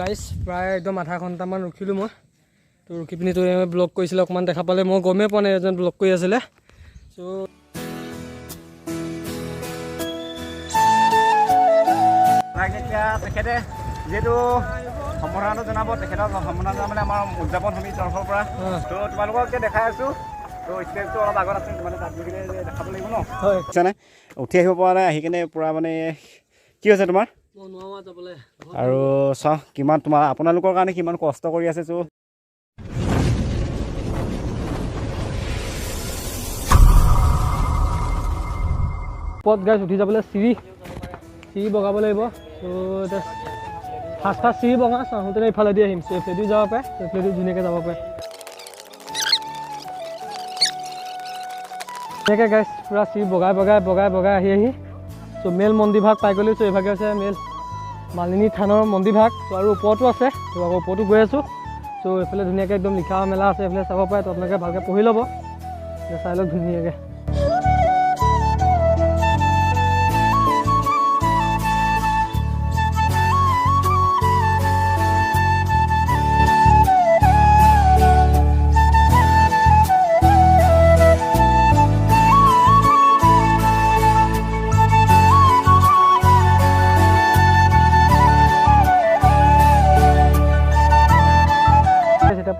Guys প্ৰায় একদম আধা ঘণ্টামান ৰখিলোঁ মই তো ৰখি পিনি তো ব্লগ কৰিছিলে অকণমান দেখা পালে মই গমেই পোৱা নাই এজন ব্লগ কৰি আছিলে চ' এতিয়া তেখেতে যিহেতু সম্বৰ্ধনাটো জনাব তেখেতক সম্বৰ্ধনা জনাবলৈ আমাৰ উদযাপন সমিতিৰ তৰফৰ পৰা তো তোমালোকক এতিয়া দেখাই আছোঁ তো ষ্টেজটো অলপ আগত আছে মানে তাত গৈ কিনে দেখাব লাগিব ন হয় উঠি আহিব পৰা নাই আহি কিনে পূৰা মানে কি হৈছে তোমাৰ আৰু চাওঁ কিমান তোমাৰ আপোনালোকৰ কাৰণে কিমান কষ্ট কৰি আছে চ' ওপৰত গাইজ উঠি যাবলৈ চিৰি বগাব লাগিব ত' এতিয়া ফাৰ্ষ্ট চিৰি বগা চাওঁতে ইফালেদি আহিম চ' এইফালেদি যাব পাৰে এইফালেদি ধুনীয়াকৈ যাব পাৰে ধুনীয়াকৈ গাইজ পূৰা চিৰি বগাই আহি চ' মেল মন্দিৰভাগ পাই গ'লোঁ চ' এইভাগে হৈছে মেল মালিনী থানৰ মন্দিৰভাগ চ' আৰু ওপৰতো আছে ত' আকৌ ওপৰতো গৈ আছোঁ চ' এইফালে ধুনীয়াকৈ একদম লিখা মেলা আছে এইফালে চাব পাৰে ত' আপোনালোকে ভালকৈ পঢ়ি ল'ব চাই লওক ধুনীয়াকৈ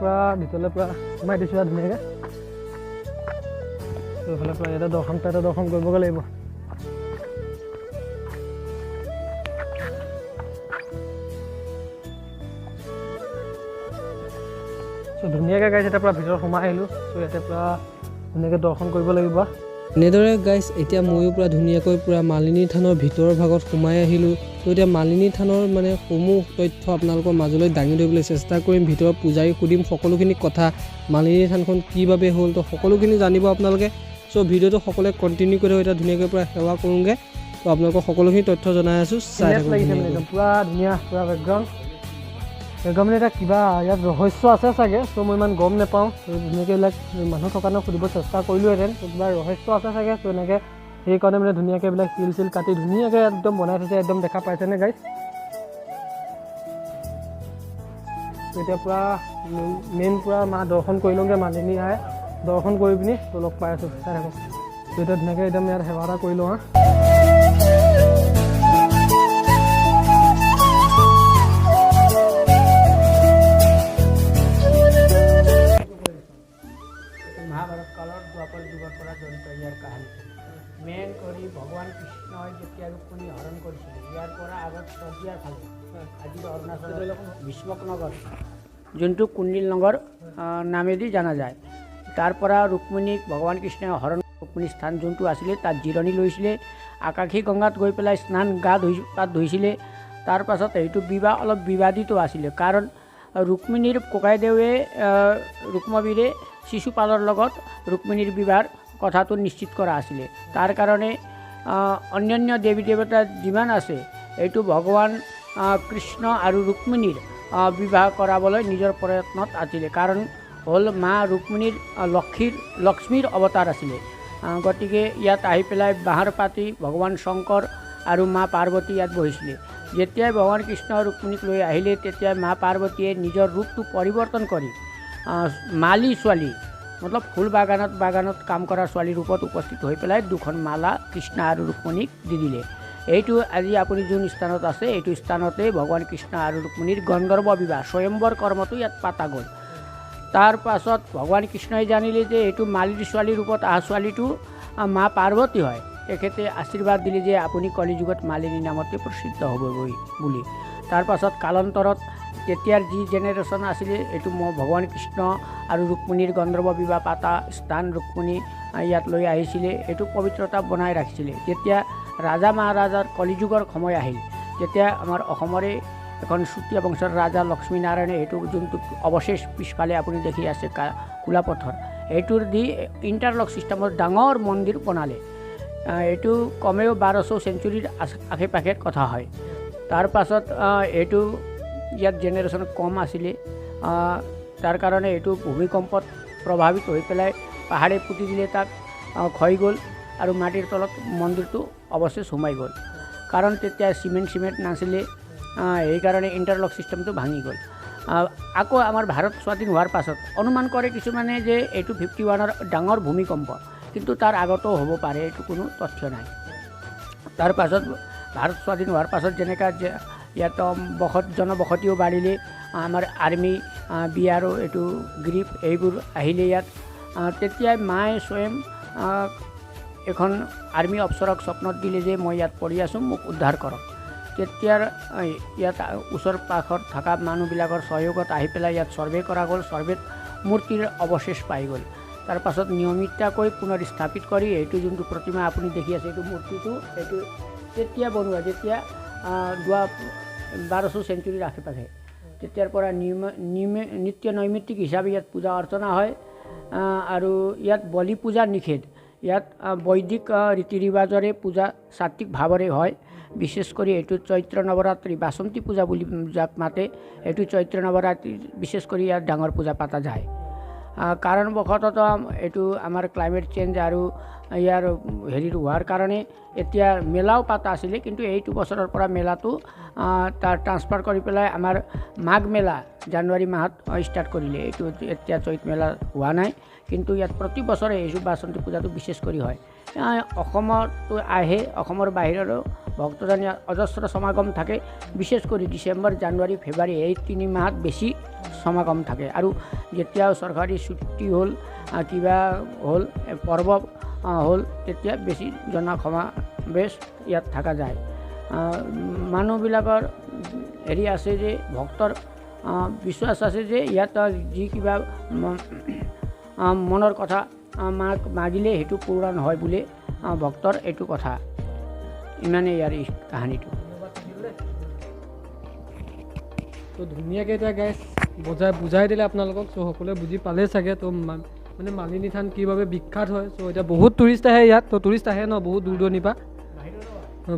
পূৰা ভিতৰলৈ পূৰা সোমাই দিছোঁ আৰু ধুনীয়াকৈ এইফালে পূৰা ইয়াতে দৰ্শন কৰিবগৈ লাগিব চ' ধুনীয়াকৈ গাইজ এতিয়া পূৰা ভিতৰত সোমাই আহিলোঁ চ' ইয়াতে পূৰা ধুনীয়াকৈ দৰ্শন কৰিব লাগিব এনেদৰে গাইজ এতিয়া ময়ো পূৰা ধুনীয়াকৈ পূৰা মালিনী থানৰ ভিতৰৰ ভাগত সোমাই আহিলোঁ ত' এতিয়া মালিনী থানৰ মানে সমূহ তথ্য আপোনালোকৰ মাজলৈ দাঙি ধৰিবলৈ চেষ্টা কৰিম ভিতৰত পূজাৰী সুধিম সকলোখিনি কথা মালিনী থানখন কি বাবে হ'ল তো সকলোখিনি জানিব আপোনালোকে চ' ভিডিঅ'টো সকলোৱে কণ্টিনিউ কৰি এতিয়া ধুনীয়াকৈ পূৰা সেৱা কৰোঁগৈ তো আপোনালোকক সকলোখিনি তথ্য জনাই আছোঁ চাই লাগিছে মানে পূৰা ধুনীয়া পূৰা বেকগ্ৰাউণ্ড মানে এতিয়া কিবা ইয়াত ৰহস্য আছে চাগে চ' মই ইমান গম নাপাওঁ ধুনীয়াকৈ এইবিলাক মানুহ থকা ন সুধিব চেষ্টা কৰিলোঁহেঁতেন ত' কিবা ৰহস্য আছে চাগে চ' এনেকৈ সেইকাৰণে মানে ধুনীয়াকৈ এইবিলাক শিল কাটি ধুনীয়াকৈ একদম বনাই থৈছে একদম দেখা পাইছেনে গাইজ এতিয়া পূৰা মেইন পূৰা মা দৰ্শন কৰি লওঁগৈ মালিনী আই দৰ্শন কৰি পিনি ত' লগ পাই আছোঁ চাই থাকোঁ ত' এতিয়া ধুনীয়াকৈ একদম ইয়াত সেৱা এটা কৰি লওঁ হা মহাভাৰত কালৰ দ্বাপৰ যুগৰ পৰা জড়িত ইয়াৰ কাহিনী মেইন কৰি ভগৱান কৃষ্ণই যেতিয়া ৰুক্মিণী হৰণ কৰিছিলে ইয়াৰ পৰা আগত শদিয়াৰ ফালে আজিৰ অৰুণাচলৰ ভীষ্মকনগৰ যোনটো কুণ্ডিল নগৰ নামেদি জনা যায় তাৰ পৰা ৰুক্মিণীক ভগৱান কৃষ্ণই হৰণ ৰুক্মিণী স্থান যোনটো আছিলে তাত জিৰণি লৈছিলে আকাশী গংগাত গৈ পেলাই তাত ধুইছিলে তাৰ পাছত এইটো বিবাহ অলপ বিবাদিত আছিলে কাৰণ ৰুক্মিণীৰ ককাইদেৱে ৰুক্মবীৰে শিশুপালৰ লগত ৰুক্মিণীৰ বিবাহৰ কথাটো নিশ্চিত কৰা আছিলে তাৰ কাৰণে অন্যান্য দেৱী দেৱতা যিমান আছে এইটো ভগৱান কৃষ্ণ আৰু ৰুক্মিণীৰ বিবাহ কৰাবলৈ নিজৰ প্ৰয়ত্নত আছিলে কাৰণ হ'ল মা ৰুক্মিণীৰ লক্ষ্মীৰ অৱতাৰ আছিলে গতিকে ইয়াত আহি পেলাই বাহাৰ পাতি ভগৱান শংকৰ আৰু মা পাৰ্বতী ইয়াত বহিছিলে যেতিয়াই ভগৱান কৃষ্ণ ৰুক্মিণীক লৈ আহিলে তেতিয়াই মা পাৰ্বতীয়ে নিজৰ ৰূপটো পৰিৱৰ্তন কৰি মালি ছোৱালী মতলব ফুল বাগানত কাম কৰা ছোৱালীৰ ৰূপত উপস্থিত হৈ পেলাই দুখন মালা কৃষ্ণ আৰু ৰুক্মিণীক দি দিলে এইটো আজি আপুনি যোন স্থানত আছে এইটো স্থানতে ভগৱান কৃষ্ণ আৰু ৰুক্মিণীৰ গন্ধৰ্ব বিবাহ স্বয়ম্বৰ কৰ্মটো ইয়াত পাতা গ'ল তাৰ পাছত ভগৱান কৃষ্ণই জানিলে যে এইটো মালিৰ ছোৱালীৰ ৰূপত অহা ছোৱালীটো মা পাৰ্বতী হয় তেখেতে আশীৰ্বাদ দিলে যে আপুনি কলিযুগত মালিনী নামতে প্ৰসিদ্ধ হ'বগৈ বুলি তাৰ পাছত কালান্তৰত তেতিয়াৰ যি জেনেৰেশ্যন আছিলে এইটো ভগৱান কৃষ্ণ আৰু ৰুক্মিণীৰ গন্ধৰ্ব বিবাহ পাতা স্থান ৰুক্মিণী ইয়াত লৈ আহিছিলে এইটো পবিত্ৰতা বনাই ৰাখিছিলে যেতিয়া ৰাজা মহাৰাজাৰ কলিযুগৰ সময় আহিল তেতিয়া আমাৰ অসমৰে এখন চুতীয়া বংশৰ ৰাজা লক্ষ্মীনাৰায়ণে এইটো যোনটো অৱশেষ পিছফালে আপুনি দেখি আছে কোলাপথৰ এইটোৰ দি ইণ্টাৰলক ছিষ্টেমৰ ডাঙৰ মন্দিৰ বনালে এইটো কমেও 1200 চেঞ্চুৰীৰ আশে পাশে কথা হয় তাৰ পাছত এইটো ইয়াত জেনেৰেশ্যন কম আছিলে তাৰ কাৰণে এইটো ভূমিকম্পত প্ৰভাৱিত হৈ পেলাই পাহাৰে পুতি দিলে তাক ক্ষয় গ'ল আৰু মাটিৰ তলত মন্দিৰটো অৱশেষ সোমাই গ'ল কাৰণ তেতিয়া চিমেণ্ট নাছিলে সেইকাৰণে ইণ্টাৰলক ছিষ্টেমটো ভাঙি গ'ল। আকৌ আমাৰ ভাৰত স্বাধীন হোৱাৰ পাছত অনুমান কৰে কিছুমানে যে এইটো 51ৰ ডাঙৰ ভূমিকম্প, কিন্তু তাৰ আগতো হ'ব পাৰে, এইটো কোনো তথ্য নাই। তাৰ পাছত ভাৰত স্বাধীন হোৱাৰ পাছত যেনেকৈ ইয়াত জনবসতিও বাঢ়িলে, আমাৰ আৰ্মি বিয়াৰো এইটো গ্ৰীপ এইবোৰ আহিলে ইয়াত, তেতিয়াই মায়ে স্বয়ং এখন আৰ্মি অফিচাৰক স্বপ্নত দিলে যে মই ইয়াত পৰি আছোঁ, মোক উদ্ধাৰ কৰক। তেতিয়াৰ ইয়াত ওচৰ পাশত থকা মানুহবিলাকৰ সহযোগত আহি পেলাই ইয়াত ছাৰ্ভে কৰা গ'ল। ছাৰ্ভেত মূৰ্তিৰ অৱশেষ পাই গ'ল। তাৰ পাছত নিয়মিতকৈ পুনৰ স্থাপিত কৰি এইটো যোনটো প্ৰতিমা আপুনি দেখি আছে, এইটো মূৰ্তিটো এইটো তেতিয়া বনোৱা, যেতিয়া 12শ চেঞ্চুৰীৰ আশে পাশে, তেতিয়াৰ পৰা নিত্য নৈমিত্তিক হিচাপে ইয়াত পূজা অৰ্চনা হয়। আৰু ইয়াত বলি পূজা নিষেধ। ইয়াত বৈদিক ৰীতি ৰিৱাজৰে পূজা সাত্বিক ভাৱেৰে হয়। বিশেষ কৰি এইটো চৈত্ৰ নৱৰাত্ৰি, বাসন্তী পূজা বুলি যাক মাতে, এইটো চৈত্ৰ নৱৰাত্ৰি বিশেষ কৰি ইয়াত ডাঙৰ পূজা পতা যায়। কাৰণবশতঃ এইটো আমাৰ ক্লাইমেট চেঞ্জ আৰু ইয়াৰ হোৱাৰ কাৰণে এতিয়া মেলাও পাতা আছিলে, কিন্তু এইটো বছৰৰ পৰা মেলাটো তাৰ ট্ৰান্সফাৰ কৰি পেলাই আমাৰ মাঘ মেলা জানুৱাৰী মাহত ষ্টাৰ্ট কৰিলে। এইটো এতিয়া চৈত মেলা হোৱা নাই, কিন্তু ইয়াত প্ৰতি বছৰে এই বাসন্তী পূজাটো বিশেষ কৰি হয়। অসমতো আহে, অসমৰ বাহিৰৰো ভক্তজন অজস্ৰ সমাগম থাকে। বিশেষ কৰি ডিচেম্বৰ, জানুৱাৰী, ফেব্ৰুৱাৰী এই 3 মাহত বেছি সমাগম থাকে। আৰু যেতিয়া চৰকাৰী ছুটি হ'ল, কিবা হ'ল, পৰ্ব হ'ল, তেতিয়া বেছি জনসমাৱেশ ইয়াত থকা যায়। মানুহবিলাকৰ আছে যে ভক্তৰ বিশ্বাস আছে যে ইয়াত যি কিবা মনৰ কথা মাক মাগিলে সেইটো পূৰণ হয় বুলি ভক্তৰ এইটো কথা। ইমানেই ইয়াৰ কাহিনীটো। তো ধুনীয়াকৈ এতিয়া গাইছ বুজাই দিলে আপোনালোকক, চ' সকলোৱে বুজি পালে চাগে। তো মানে মালিনী থান কিভাৱে বিখ্যাত হয়। চ' এতিয়া বহুত টুৰিষ্ট আহে ইয়াত, তো টুৰিষ্ট আহে ন বহুত দূৰ দূৰণিৰ পৰা,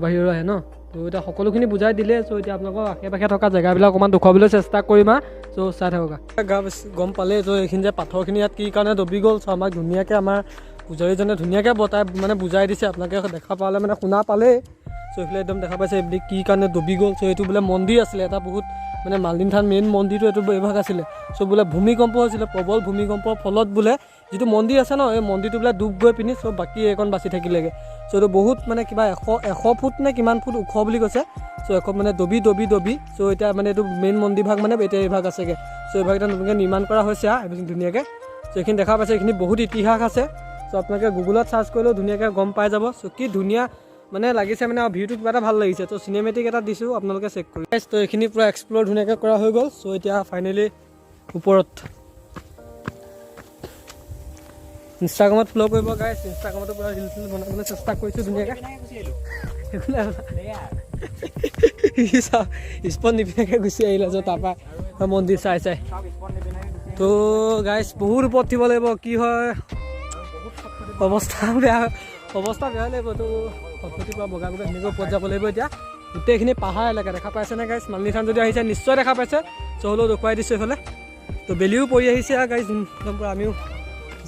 বাহিৰৰো আহে ন। তো এতিয়া সকলোখিনি বুজাই দিলে। চ' এতিয়া আপোনালোকক আশে পাশে থকা জেগাবিলাক অকণমান দেখুৱাবলৈ চেষ্টা কৰিম। চ' চাই থাকা গম পালে। চ' এইখিনি যে পাথৰখিনি ইয়াত কি কাৰণে দবি গ'ল, চ' আমাক ধুনীয়াকৈ আমাৰ পূজাৰীজনে ধুনীয়াকৈ বুজাই দিছে। আপোনালোকে দেখা পালে মানে শুনা পালেই। চ' এইফালে একদম দেখা পাইছে এইবিলাক কি কাৰণে দবি গ'ল। চ' এইটো বোলে মন্দিৰ আছিলে এটা বহুত, মানে মালিনী থান মেইন মন্দিৰটো এইটো এইভাগ আছিলে। চ' বোলে ভূমিকম্প হৈছিলে, প্ৰবল ভূমিকম্পৰ ফলত বোলে যিটো মন্দিৰ আছে ন, এই মন্দিৰটো বোলে ডুব গৈ পিনি চ' বাকী এইকণ বাচি থাকিলেগৈ। চ' এইটো বহুত মানে কিবা 100 ফুট নে কিমান ফুট ওখ বুলি কৈছে। চ' এখন মানে দবি। চ' এতিয়া মানে এইটো মেইন মন্দিৰ ভাগ মানে এতিয়া এইভাগ আছেগৈ। চ' এইভাগ এতিয়া নতুনকৈ নিৰ্মাণ কৰা হৈছে এইখিনি ধুনীয়াকৈ। চ' এইখিনি দেখা পাইছে, এইখিনি বহুত ইতিহাস আছে। চ' আপোনালোকে গুগলত চাৰ্চ কৰিলেও ধুনীয়াকৈ গম পাই যাব। চ' কি ধুনীয়া মানে লাগিছে, মানে ভিউটো কিবা এটা ভাল লাগিছে। তো চিনেমেটিক এটা দিছোঁ, আপোনালোকে চেক কৰি। তো এইখিনি পূৰা এক্সপ্ল'ৰ ধুনীয়াকৈ কৰা হৈ গ'ল। চ' এতিয়া ফাইনেলি ওপৰত ইনষ্টাগ্ৰামত ফ'ল' কৰিব গাইছ। ইনষ্টাগ্ৰামতো পূৰা ৰিল চিল বনাবলৈ চেষ্টা কৰিছোঁ ধুনীয়াকৈ। স্পট নিপিনাকৈ গুচি আহিলে। চ' তাৰপৰা মন্দিৰ চাই তো গাইছ বহুত ওপৰত উঠিব লাগিব। কি হয় অৱস্থা বেয়া লাগিব। তো সৰস্বতীৰ পৰা বগা ধুনীয়াকৈ ওপৰত যাব লাগিব। এতিয়া গোটেইখিনি পাহাৰ এলেকা দেখা পাইছেনে গাইছ? মালিনী থান যদি আহিছে নিশ্চয় দেখা পাইছে। চ' হ'লেও দেখুৱাই দিছোঁ এইফালে। তো বেলিও পৰি আহিছে গাইছ, একদম পৰা আমিও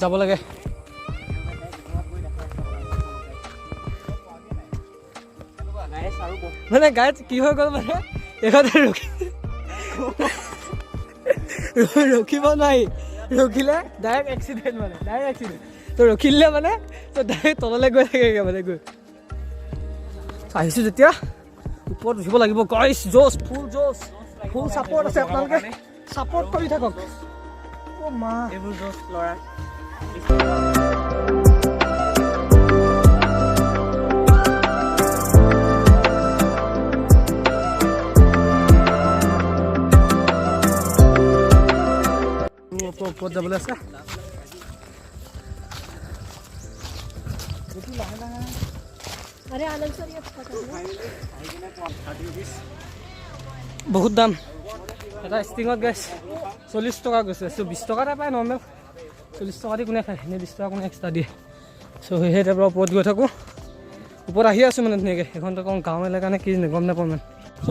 যাব লাগে। মানে গাইছ কি হৈ গ'ল, মানে এইখনতে ৰখিব নোৱাৰি। ৰখিলে ডাইৰেক্ট এক্সিডেণ্ট, মানে ডাইৰেক্ট এক্সিডেণ্ট। তো ৰখিলে মানে তো ডাইৰেক্ট তললৈ গৈ থাকেগৈ মানে গৈ। আহিছোঁ যেতিয়া ওপৰত উঠিব লাগিব গাইছ। ফুল ছাপৰ্ট আছে, আপোনালোকে ছাপৰ্ট কৰি থাকক। অ' মা এইবোৰ জোচ ল'ৰা। ওপৰত যাবলৈ আছে। বহুত দাম এটা ষ্টিঙত গাইছ। 40 টকা গৈছে। চ' 20 টকা এটা পায় নৰ্মেল। 40 টকা দি কোনে খায়, এনে 20 টকা কোনে এক্সট্ৰা দিয়ে। চ' সেই তাৰপৰা ওপৰত গৈ থাকোঁ। ওপৰত আহি আছোঁ মানে ধুনীয়াকৈ। সেইখনতো কওঁ গাঁও এলেকা নে কি গম নাপাওঁ মানে। চ'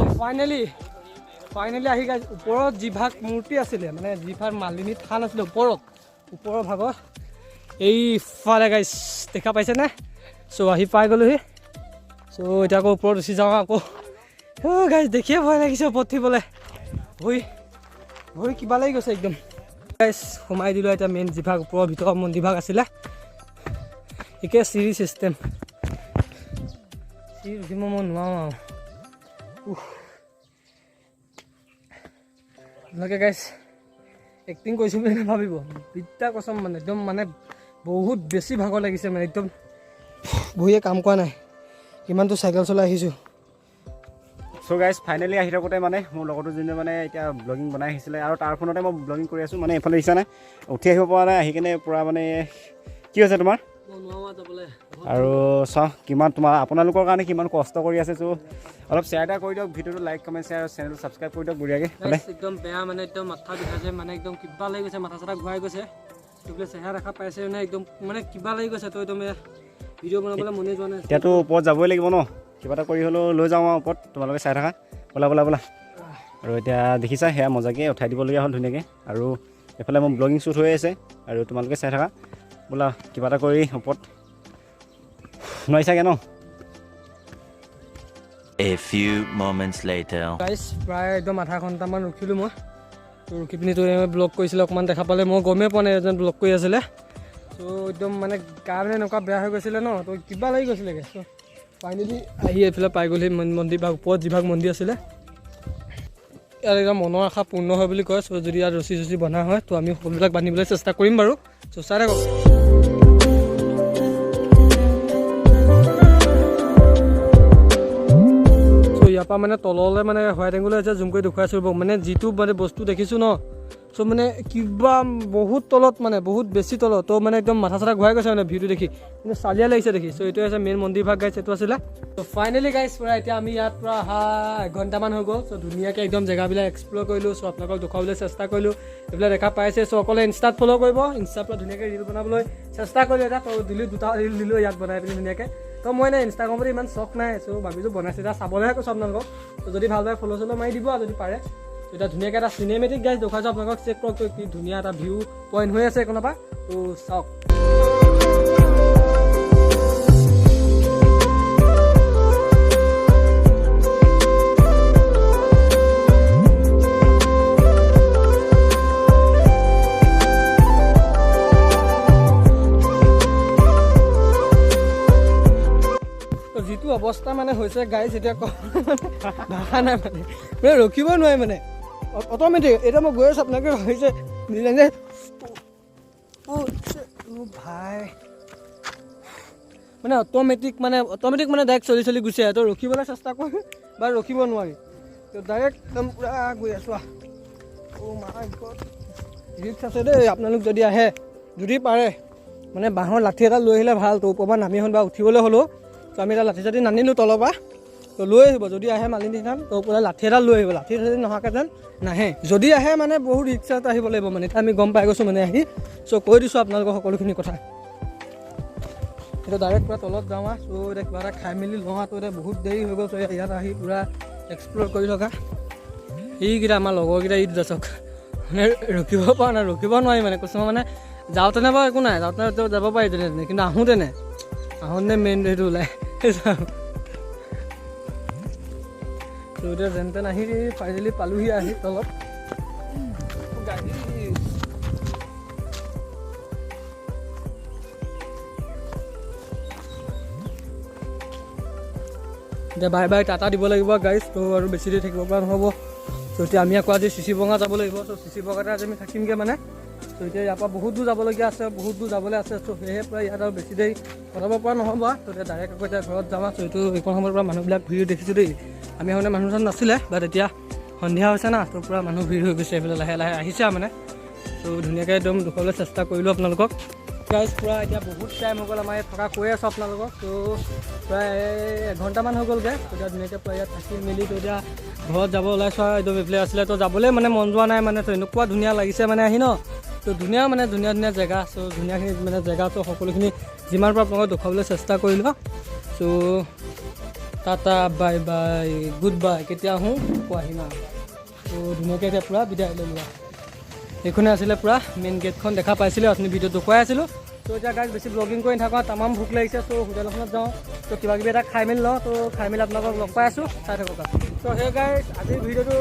ফাইনেলি আহি গাইছ ওপৰত যিভাগ মূৰ্তি আছিলে, মানে যিভাগ মালিনী থান আছিলে ওপৰৰ ভাগৰ এইফালে গাইছ দেখা পাইছেনে? চ' আহি পাই গ'লোহি। চ' এতিয়া আকৌ ওপৰত উঠি যাওঁ। আকৌ গাইজ দেখিয়ে ভয় লাগিছে ওপৰত উঠিবলৈ ভৰি কিবা লাগি গৈছে একদম গাইজ সোমাই দিলোঁ এতিয়া মেইন যিভাগ ওপৰৰ ভিতৰৰ মন্দিৰভাগ আছিলে একে চিৰি চিষ্টেম চিৰি উঠিব মই নোৱাৰোঁ আৰু আপোনালোকে গাইজ এক্টিং কৰিছোঁ বুলি নাভাবিব বিদ্যা কচম মানে একদম মানে বহুত বেছি ভাগৰ লাগিছে মানে একদম ভৰিয়ে কাম কৰা নাই কিমানটো চাইকেল চলাই আহিছোঁ চ' গাইজ ফাইনেলি আহি থাকোঁতে মানে মোৰ লগতো যোনে মানে এতিয়া ব্লগিং বনাই আহিছিলে আৰু তাৰ ফোনতে মই ব্লগিং কৰি আছোঁ মানে এইফালে দেখিছা নাই উঠি আহিব পৰা নাই আহি কিনে পূৰা মানে কি হৈছে তোমাৰ আৰু চাওঁ কিমান তোমাৰ আপোনালোকৰ কাৰণে কিমান কষ্ট কৰি আছে চ' অলপ শ্বেয়াৰ এটা কৰি দিয়ক ভিডিঅ'টো লাইক কমেণ্ট শ্বেয়াৰ আৰু চেনেলটো ছাবস্ক্ৰাইব কৰি দিয়ক বঢ়িয়াকৈ একদম বেয়া মানে একদম মাথা বিষাইছে মানে একদম কিবা লাগি গৈছে মাথা চাথা ঘূৰাই গৈছে বোলে চেহেৰা দেখা পাইছে মানে একদম মানে কিবা লাগি গৈছে তো একদম ভিডিঅ' বনাবলৈ মনে যোৱা নাই এতিয়াতো ওপৰত যাবই লাগিব ন কিবা এটা কৰি হ'লেও লৈ যাওঁ আৰু ওপৰত তোমালোকে চাই থাকা ব'লা আৰু এতিয়া দেখিছা সেয়া মজাকৈ উঠাই দিবলগীয়া হ'ল ধুনীয়াকৈ আৰু এইফালে মোৰ ব্লগিং শ্বুট হৈ আছে আৰু তোমালোকে চাই থাকা বোলা কিবা এটা কৰি ওপৰত নোৱাৰিছাগৈ ন A few moments later. Guys প্ৰায় একদম আধা ঘণ্টামান ৰখিলোঁ মই তো ৰখি পিনি তো ব্লগ কৰিছিলে অকণমান দেখা পালে মই গমেই পোৱা নাই এজন ব্লগ কৰি আছিলে চ' একদম মানে গা মানে এনেকুৱা বেয়া হৈ গৈছিলে ন তো কিবা লাগি গৈছিলেগৈ চ' ফাইনেলি আহি এইফালে পাই গ'লহি মন্দিৰ বা ওপৰত যিভাগ মন্দিৰ আছিলে ইয়াত একদম মনৰ আশা পূৰ্ণ হয় বুলি কয় চ' যদি ইয়াত ৰছী চচি বন্ধা হয় তো আমি সকলোবিলাক বান্ধিবলৈ চেষ্টা কৰিম বাৰু চ' চাই থাকক ইয়াৰ পৰা মানে তললৈ মানে হোৱাইট এংগুলত এতিয়া জুম কৰি দেখুৱাইছোঁ মানে যিটো মানে বস্তু দেখিছোঁ ন চ' মানে কিবা বহুত তলত মানে বহুত বেছি তলত তো মানে একদম মাথা চাথা ঘূৰাই গৈছে মানে ভিউটো দেখি কিন্তু চালিয়া লাগিছে দেখি চ' এইটো হৈছে মেইন মন্দিৰভাগ গাইছ এইটো আছিলে ত' ফাইনেলি গাইছ পূৰা এতিয়া আমি ইয়াত পূৰা অহা এঘণ্টামান হৈ গ'ল চ' ধুনীয়াকৈ একদম জেগাবিলাক এক্সপ্ল'ৰ কৰিলোঁ চ' আপোনালোকক দেখুৱাবলৈ চেষ্টা কৰিলোঁ এইবিলাক দেখা পাইছে চ' অকলে ইনষ্টাত ফ'ল' কৰিব ইনষ্টাৰ পৰা ধুনীয়াকৈ ৰিল বনাবলৈ চেষ্টা কৰিলোঁ এতিয়া তো দুটা ৰিল দিলোঁ ইয়াত বনাই পিনি ধুনীয়াকৈ তো মই নাই ইনষ্টাগ্ৰামত ইমান চখ নাই চ' ভাবিছোঁ বনাইছে এতিয়া চাবলৈহে কৈছোঁ আপোনালোকক তো যদি ভাল পায় ফ'ল' চল' মাৰি দিব আৰু যদি পাৰে এতিয়া ধুনীয়াকৈ এটা চিনেমেটিক গাইজ দেখুৱাইছোঁ আপোনালোকক চেক কৰক কি ধুনীয়া এটা ভিউ পইণ্ট হৈ আছে এইখনৰ পৰা তো চাওক যিটো অৱস্থা মানে হৈছে গাইজ এতিয়া ভাষা নাই মানে ৰখিব নোৱাৰে মানে অট'মেটিক এতিয়া মই গৈ আছোঁ আপোনালোকে হৈছে নিজে ভাই মানে অট'মেটিক মানে ডাইৰেক্ট চলি গুচি আহে তো ৰখিবলৈ চেষ্টা কৰিম বা ৰখিব নোৱাৰি তো ডাইৰেক্ট একদম পূৰা গৈ আছোঁ ৰিক্স আছে দেই আপোনালোক যদি আহে যদি পাৰে মানে বাঁহৰ লাঠি এটা লৈ আহিলে ভাল তো ওপৰৰ পৰা নামি এখন বা উঠিবলৈ হ'লেও তো আমি এটা লাঠি চাঠি নানিলোঁ তলৰ পৰা তো লৈ আহিব যদি আহে মালিনী থান তো ওপৰলৈ লাঠি এটা লৈ আহিব লাঠি চাঠি নহাকৈ যেন নাহে যদি আহে মানে বহুত ৰিক্সাত আহিব লাগিব মানে এতিয়া আমি গম পাই গৈছোঁ মানে আহি চ' কৈ দিছোঁ আপোনালোকৰ সকলোখিনি কথা এতিয়া ডাইৰেক্ট পূৰা তলত যাওঁ চ' এতিয়া কিবা এটা খাই মেলি লওঁ তো এতিয়া বহুত দেৰি হৈ গ'ল চ' ইয়াত আহি পূৰা এক্সপ্ল'ৰ কৰি থকা এইকেইটা আমাৰ লগৰকেইটা ই দুটা চাওক মানে ৰখিব পৰা নাই ৰখিব নোৱাৰি মানে কৈছোঁ মানে যাওঁতেনে বাৰু একো নাই যাওঁতেনে যাব পাৰি তেনে কিন্তু আহোঁতেনে মেইন সেইটো ওলাই তো এতিয়া যেন তেন আহি ফাইনেলি পালোহি আহি তলত গাড়ী এতিয়া বাই বাই টাটা দিব লাগিব গাইজ তো আৰু বেছি দেৰি থাকিব পৰা নহ'ব তো এতিয়া আমি আকৌ আজি চিচিবঙা যাব লাগিব ত' চিচিবঙাতে আজি আমি থাকিমগৈ মানে তো এতিয়া ইয়াৰ পৰা বহুত দূৰ যাবলগীয়া আছে বহুত দূৰ যাবলৈ আছে ত' সেয়েহে পৰা ইয়াত আৰু বেছি দেৰি কটাব পৰা নহ'ব তো এতিয়া ডাইৰেক্ট আকৌ এতিয়া ঘৰত যাওঁ ত' এইটো এইকণ সময়ৰ পৰা মানুহবিলাক ভিৰ দেখিছোঁ দেই আমি মানে মানুহ চান নাছিলে বাট এতিয়া সন্ধিয়া হৈছে না তো পূৰা মানুহ ভিৰ হৈ গৈছে এইফালে লাহে লাহে আহিছে মানে তো ধুনীয়াকৈ একদম দেখুৱাবলৈ চেষ্টা কৰিলোঁ আপোনালোকক গাইজ পূৰা এতিয়া বহুত টাইম হৈ গ'ল আমাৰ ইয়াত থকা কৈ আছোঁ আপোনালোকক তো প্ৰায় এঘণ্টামান হৈ গ'লগৈ এতিয়া ধুনীয়াকৈ পূৰা ইয়াত থাকি মেলি তো এতিয়া ঘৰত যাব ওলাইছোঁ আৰু একদম এইফালে আছিলে তো যাবলৈ মানে মন যোৱা নাই মানে তো এনেকুৱা ধুনীয়া লাগিছে মানে আহি ন তো ধুনীয়া মানে ধুনীয়া জেগা চ' ধুনীয়াখিনি মানে জেগা তো সকলোখিনি যিমান পৰা আপোনালোকক দেখুৱাবলৈ চেষ্টা কৰিলোঁ চ' tata bye bye good bye কেতিয়া আহোঁ আহিম আৰু তো ধুনীয়াকৈ এতিয়া পূৰা বিদায় লৈ লোৱা এইখনে আছিলে পূৰা মেইন গেটখন দেখা পাইছিলে আপুনি ভিডিঅ'ত দেখুৱাই আছিলোঁ তো এতিয়া গাইজ বেছি ব্লগিং কৰি নাথাকোঁ, তামাম ভোক লাগিছে। ত' হোটেল এখনত যাওঁ, তো কিবা কিবি এটা খাই মেলি লওঁ। তো খাই মেলি আপোনালোকক লগ পাই আছোঁ, চাই থাকক। তো সেই গাইজ আজিৰ ভিডিঅ'টো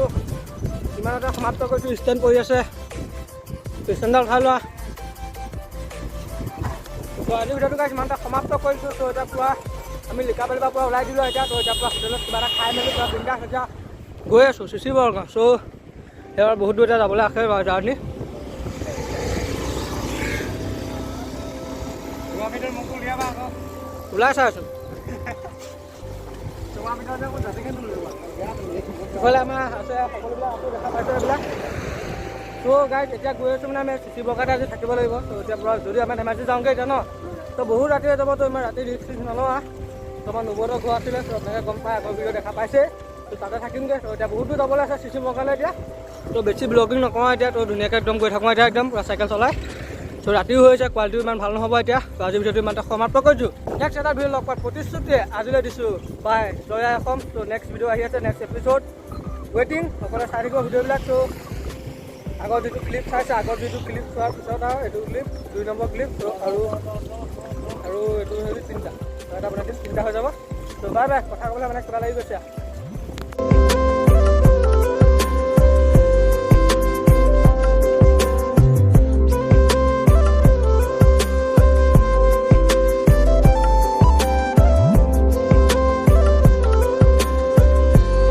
ইমানতে সমাপ্ত কৰিছোঁ। ষ্টেণ্ড পৰি আছে, ষ্টেণ্ডডাল উঠাই লোৱা। তো আজিৰ ভিডিঅ'টো গাইজ ইমানতে সমাপ্ত কৰিছোঁ। তো এতিয়া পুৰা আমি লিকাবালিৰ পৰা পুৰা ওলাই দিলোঁ এতিয়া। তো এতিয়া পুৰা হোটেলত কিবা এটা খাই মেলি পুৰা বিন্দাছ এতিয়া গৈ আছোঁ চিচি বৰগাঁও। চ' সেইবাৰ বহুত দূৰ এতিয়া যাবলৈ আছে বাৰু জাৰ্ণি। ওলাই চাইচোন ইফালে আমাৰ আছে সকলোবিলাক আকৌ দেখা পাইছোঁ এইবিলাক। তো গাইজ এতিয়া গৈ আছোঁ মানে আমি চিচি বৰগাঁৱতে আজি থাকিব লাগিব। তো এতিয়া পুৰা যদি আমি ধেমাজি যাওঁগৈ এতিয়া ন, তো বহুত ৰাতি হৈ যাব। তো ইমান ৰাতি ৰিক্স নলওঁ। তো আমাৰ নবৌহঁতৰ ঘৰ আছিলে, তো আপোনালোকে গম পাই আগৰ ভিডিঅ' দেখা পাইছে। তো তাতে থাকিমগৈ। তো এতিয়া বহুত দূৰ যাবলৈ আছে চিচি বৰগাঁৱলৈ এতিয়া। তো বেছি ব্লগিং নকৰোঁ এতিয়া। তো ধুনীয়াকৈ একদম গৈ থাকোঁ এতিয়া একদম পুৰা চাইকেল চলাই। তো ৰাতিও হৈছে, কোৱালিটিও ইমান ভাল নহ'ব এতিয়া। তো আজিৰ ভিডিঅ'টো ইমানতে সমাপ্ত কৰিছোঁ। নেক্সট এটা ভিডিঅ' লগ পোৱাৰ প্ৰতিশ্ৰুতিৰে আজিলৈ দিছোঁ বাই, জয় আই অসম। তো নেক্সট ভিডিঅ' আহি আছে, নেক্সট এপিছ'ড ৱেইটিং। সকলোৱে চাই থাকিব ভিডিঅ'বিলাক। তো আগৰ যিটো ক্লিপ চাইছে, আগৰ যিটো ক্লিপ চোৱাৰ পিছত আৰু এইটো ক্লিপ 2 নম্বৰ ক্লিপ। তো আৰু এইটো হেৰি 3টা, এটা বনাই দিম, 3টা হৈ যাব। তো বাই বাই। কথা ক'বলৈ মানে কিবা লাগি গৈছে।